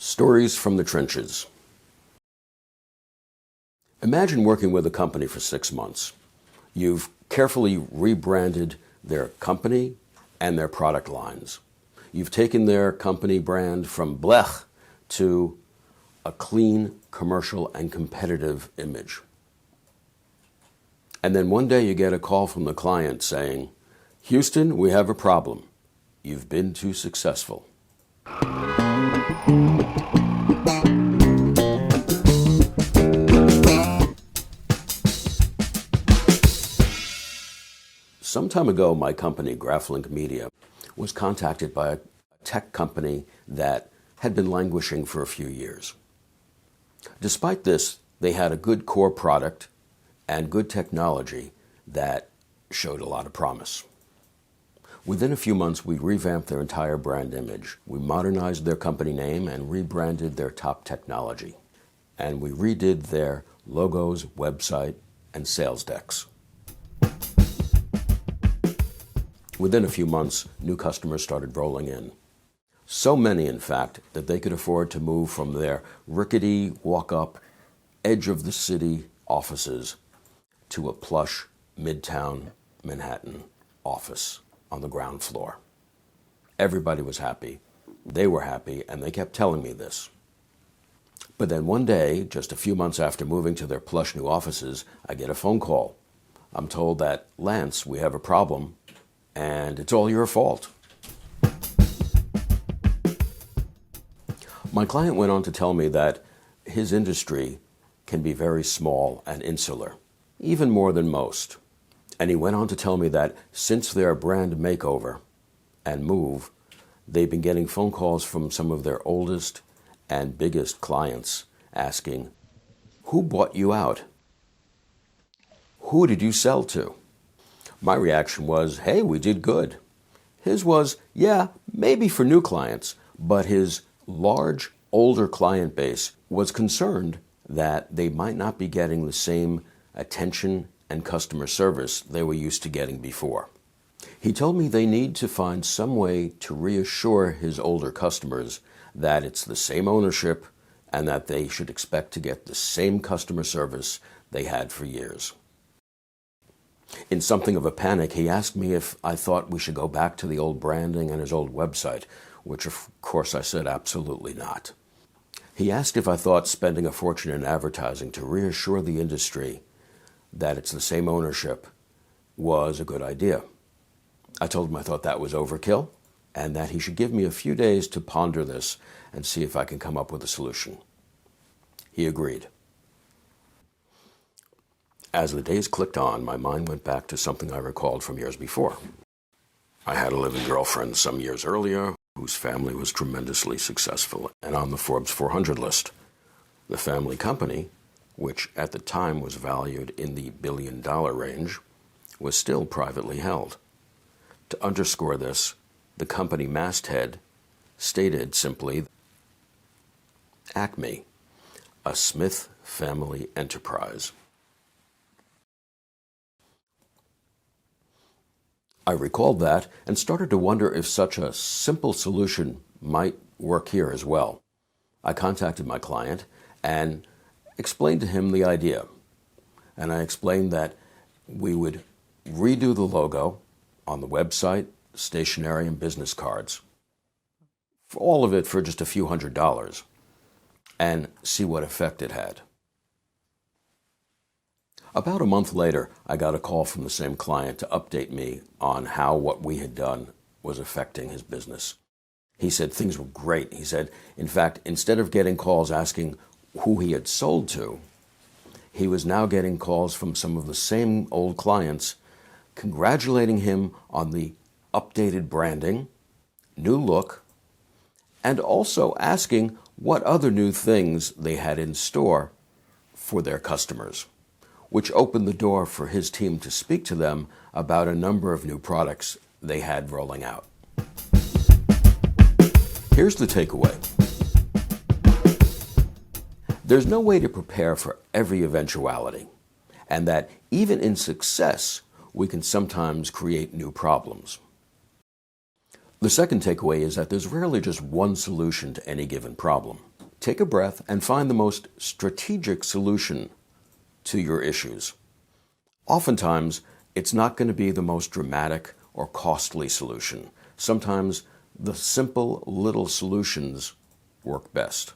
Stories from the trenches. Imagine working with a company for 6 months. You've carefully rebranded their company and their product lines. You've taken their company brand from blech to a clean, commercial, and competitive image. And then one day you get a call from the client saying, "Houston, we have a problem. You've been too successful." Some time ago, my company, GraphLink Media, was contacted by a tech company that had been languishing for a few years. Despite this, they had a good core product and good technology that showed a lot of promise. Within a few months, we revamped their entire brand image. We modernized their company name and rebranded their top technology. And we redid their logos, website, and sales decks. Within a few months, new customers started rolling in. So many, in fact, that they could afford to move from their rickety, walk-up, edge-of-the-city offices to a plush, midtown Manhattan office on the ground floor. Everybody was happy. They were happy, and they kept telling me this. But then one day, just a few months after moving to their plush new offices, I get a phone call. I'm told that, "Lance, we have a problem, and it's all your fault." My client went on to tell me that his industry can be very small and insular, even more than most. And he went on to tell me that since their brand makeover and move, they've been getting phone calls from some of their oldest and biggest clients asking, "Who bought you out? Who did you sell to?" My reaction was, "Hey, we did good." His was, "Yeah, maybe for new clients," but his large, older client base was concerned that they might not be getting the same attention and customer service they were used to getting before. He told me they need to find some way to reassure his older customers that it's the same ownership and that they should expect to get the same customer service they had for years. In something of a panic, he asked me if I thought we should go back to the old branding and his old website, which of course I said absolutely not. He asked if I thought spending a fortune in advertising to reassure the industry that it's the same ownership was a good idea. I told him I thought that was overkill and that he should give me a few days to ponder this and see if I can come up with a solution. He agreed. As the days clicked on, my mind went back to something I recalled from years before. I had a living girlfriend some years earlier whose family was tremendously successful and on the Forbes 400 list. The family company, which at the time was valued in the billion-dollar range, was still privately held. To underscore this, the company masthead stated simply, "Acme, a Smith family enterprise." I recalled that and started to wonder if such a simple solution might work here as well. I contacted my client and explained to him the idea. And I explained that we would redo the logo on the website, stationery, and business cards. For all of it for just a few $100s, and see what effect it had. About a month later, I got a call from the same client to update me on how what we had done was affecting his business. He said things were great. He said, in fact, instead of getting calls asking who he had sold to, he was now getting calls from some of the same old clients congratulating him on the updated branding, new look, and also asking what other new things they had in store for their customers, which opened the door for his team to speak to them about a number of new products they had rolling out. Here's the takeaway. There's no way to prepare for every eventuality, and that even in success, we can sometimes create new problems. The second takeaway is that there's rarely just one solution to any given problem. Take a breath and find the most strategic solution to your issues. Oftentimes, it's not going to be the most dramatic or costly solution. Sometimes the simple little solutions work best.